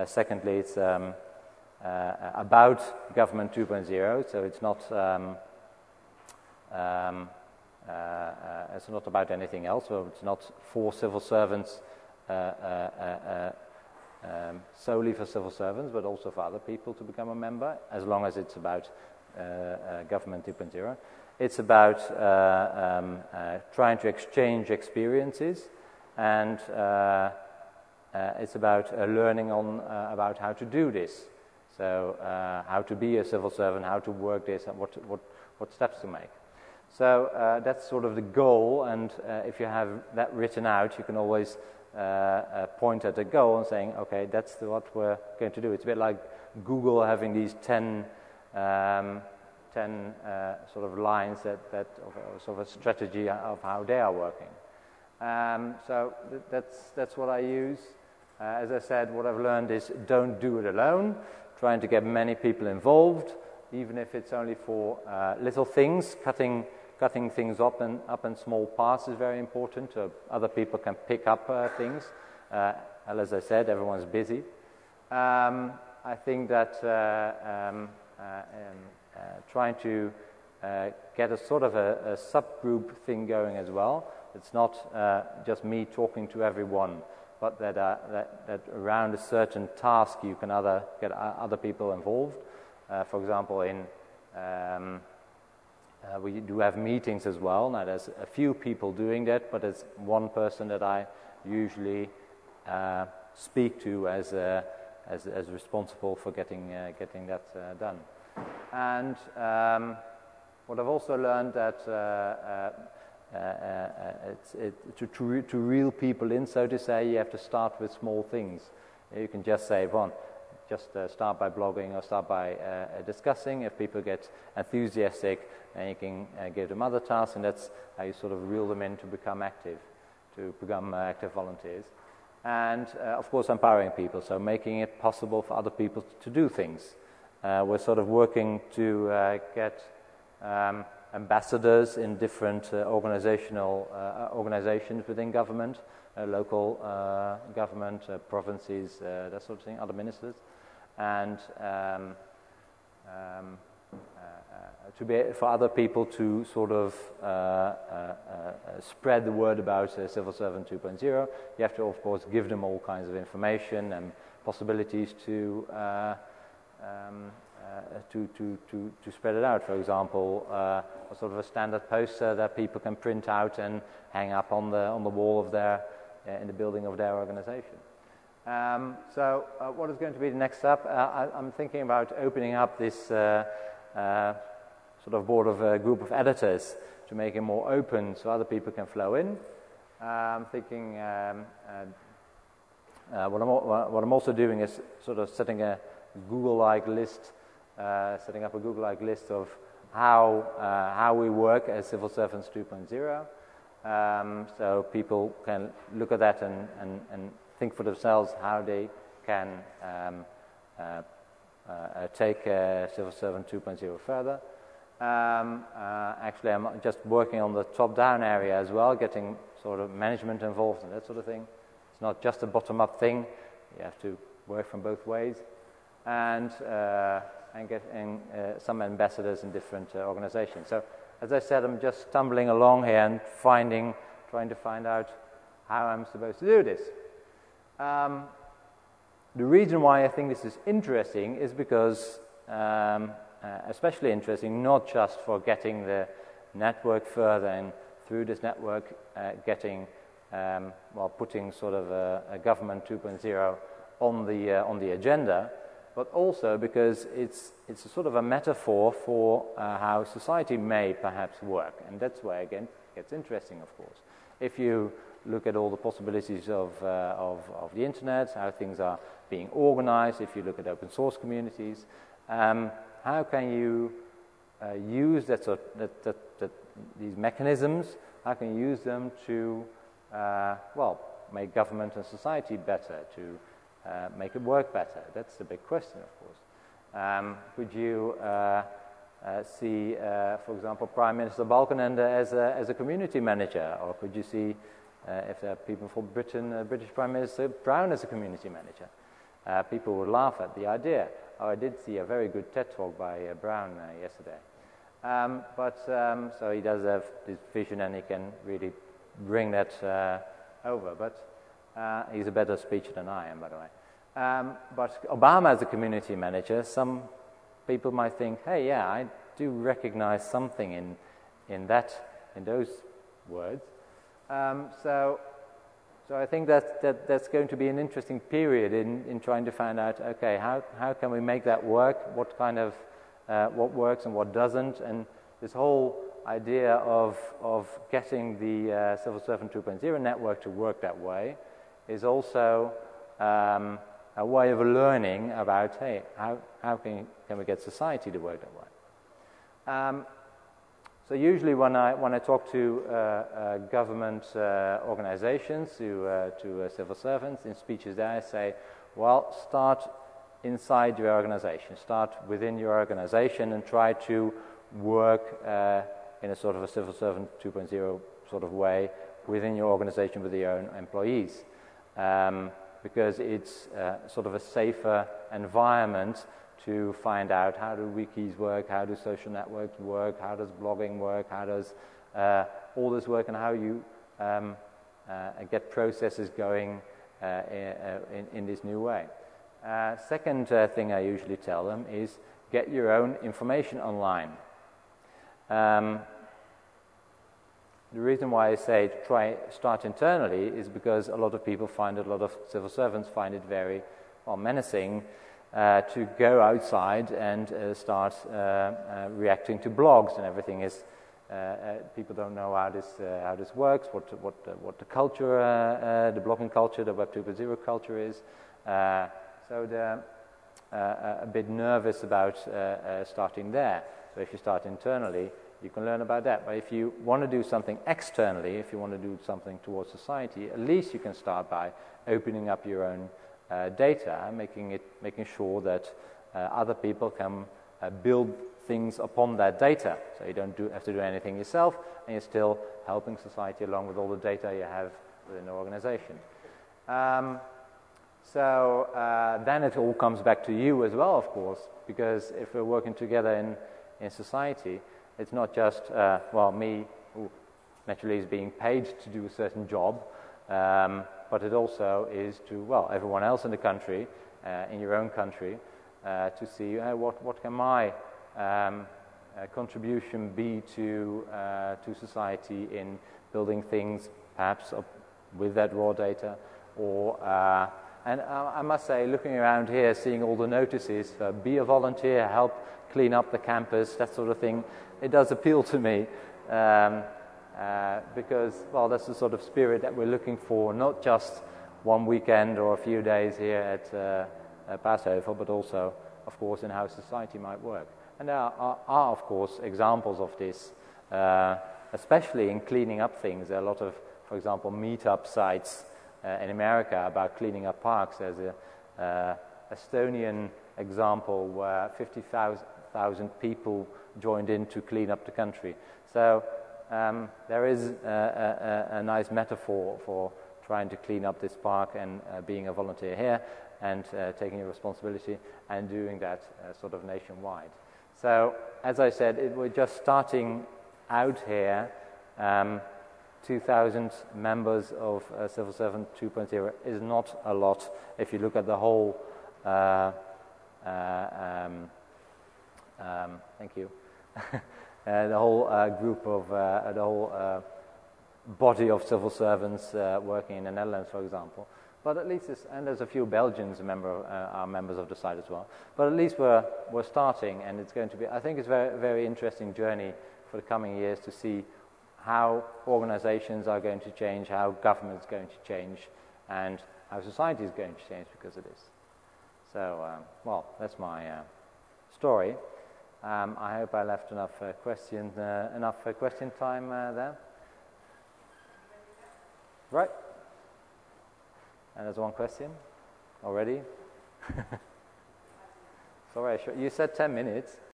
Secondly, it's about government 2.0, so it's not about anything else, so it's not for civil servants, solely for civil servants, but also for other people to become a member, as long as it's about government 2.0. It's about trying to exchange experiences, and it's about learning about how to do this. So how to be a civil servant, how to work this, and what steps to make. So that's sort of the goal, and if you have that written out, you can always point at the goal and saying, okay, that's what we're going to do. It's a bit like Google having these 10 sort of lines that sort of a strategy of how they are working. So that's what I use. As I said, what I've learned is don't do it alone. Trying to get many people involved, even if it's only for little things. Cutting things up in small parts is very important. So other people can pick up things. As I said, everyone's busy. I think that trying to get a sort of a subgroup thing going as well. It's not just me talking to everyone, but that around a certain task you can get other people involved. For example, we do have meetings as well. Now there's a few people doing that, but there's one person that I usually speak to as responsible for getting that done. And what I've also learned that to reel people in, so to say, you have to start with small things. You can just say, just start by blogging or start by discussing. If people get enthusiastic, then you can give them other tasks, and that's how you sort of reel them in to become active volunteers. And of course, empowering people, so making it possible for other people to do things. We're sort of working to get ambassadors in different organizations within government, local government, provinces, that sort of thing, other ministers, and for other people to sort of spread the word about Civil Servant 2.0. You have to, of course, give them all kinds of information and possibilities to spread it out. For example, a sort of a standard poster that people can print out and hang up on the wall of in the building of their organization. So what is going to be the next step? I'm thinking about opening up this sort of board of a group of editors to make it more open so other people can flow in. I'm thinking what I'm also doing is sort of setting a Google-like list, setting up a Google-like list of how we work as Civil Servants 2.0. So people can look at that and think for themselves how they can take Civil Servant 2.0 further. Actually, I'm just working on the top-down area as well, getting sort of management involved and that sort of thing. It's not just a bottom-up thing. You have to work from both ways. And getting some ambassadors in different organizations. So, as I said, I'm just stumbling along here and trying to find out how I'm supposed to do this. The reason why I think this is interesting is because, especially interesting, not just for getting the network further and through this network putting sort of a government 2.0 on the agenda, but also because it's a sort of a metaphor for how society may perhaps work, and that's where again it gets interesting, of course. If you look at all the possibilities of the internet, how things are being organized, if you look at open source communities, how can you use these mechanisms? How can you use them to make government and society better, to make it work better? That's the big question, of course. Could you see, for example, Prime Minister Balkenende as a community manager, or could you see, if there are people from Britain, British Prime Minister Brown as a community manager? people would laugh at the idea. Oh, I did see a very good TED talk by Brown yesterday. So he does have this vision and he can really bring that over. But he's a better speaker than I am, by the way. But Obama as a community manager, some people might think, hey, yeah, I do recognize something in those words. So I think that's going to be an interesting period in trying to find out, okay, how can we make that work? What kind of what works and what doesn't? And this whole idea of getting the Civil Servant 2.0 network to work that way is also a way of learning about, hey, how can we get society to work that way? So usually when I talk to government organizations, to civil servants in speeches there, I say, well, start inside your organization, start within your organization and try to work in a sort of a Civil Servant 2.0 sort of way within your organization with your own employees. Because it's sort of a safer environment to find out how do wikis work, how do social networks work, how does blogging work, how does all this work, and how you get processes going in this new way. Second thing I usually tell them is get your own information online. The reason why I say start internally is because a lot of people find it, a lot of civil servants find it very menacing to go outside and start reacting to blogs and everything. Is people don't know how this works, what the culture, the blogging culture, the Web 2.0 culture is. So they're a bit nervous about starting there. So if you start internally, you can learn about that. But if you want to do something externally, if you want to do something towards society, at least you can start by opening up your own data, making sure that other people can build things upon that data. So you don't have to do anything yourself, and you're still helping society along with all the data you have within the organization. Then it all comes back to you as well, of course, because if we're working together in society, it's not just, me, who naturally is being paid to do a certain job, but it also is to, everyone else in the country, in your own country, to see what can my contribution be to society in building things, perhaps with that raw data, or and I must say, looking around here, seeing all the notices, be a volunteer, help clean up the campus, that sort of thing, it does appeal to me. Because, that's the sort of spirit that we're looking for, not just one weekend or a few days here at Passover, but also, of course, in how society might work. And there are, of course, examples of this, especially in cleaning up things. There are a lot of, for example, meetup sites in America about cleaning up parks. There's an Estonian example where 50,000 people joined in to clean up the country. So there is a nice metaphor for trying to clean up this park and being a volunteer here and taking a responsibility and doing that sort of nationwide. So, as I said, we're just starting out here. 2,000 members of Civil Servant 2.0 is not a lot if you look at the whole thank you. The whole group of the whole body of civil servants working in the Netherlands, for example. But at least there's a few Belgians are members of the site as well. But at least we're starting, and it's going to be. I think it's a very, very interesting journey for the coming years to see how organizations are going to change, how government is going to change, and how society is going to change because of this. So, that's my story. I hope I left enough question time there. Right. And there's one question already. Sorry, you said 10 minutes.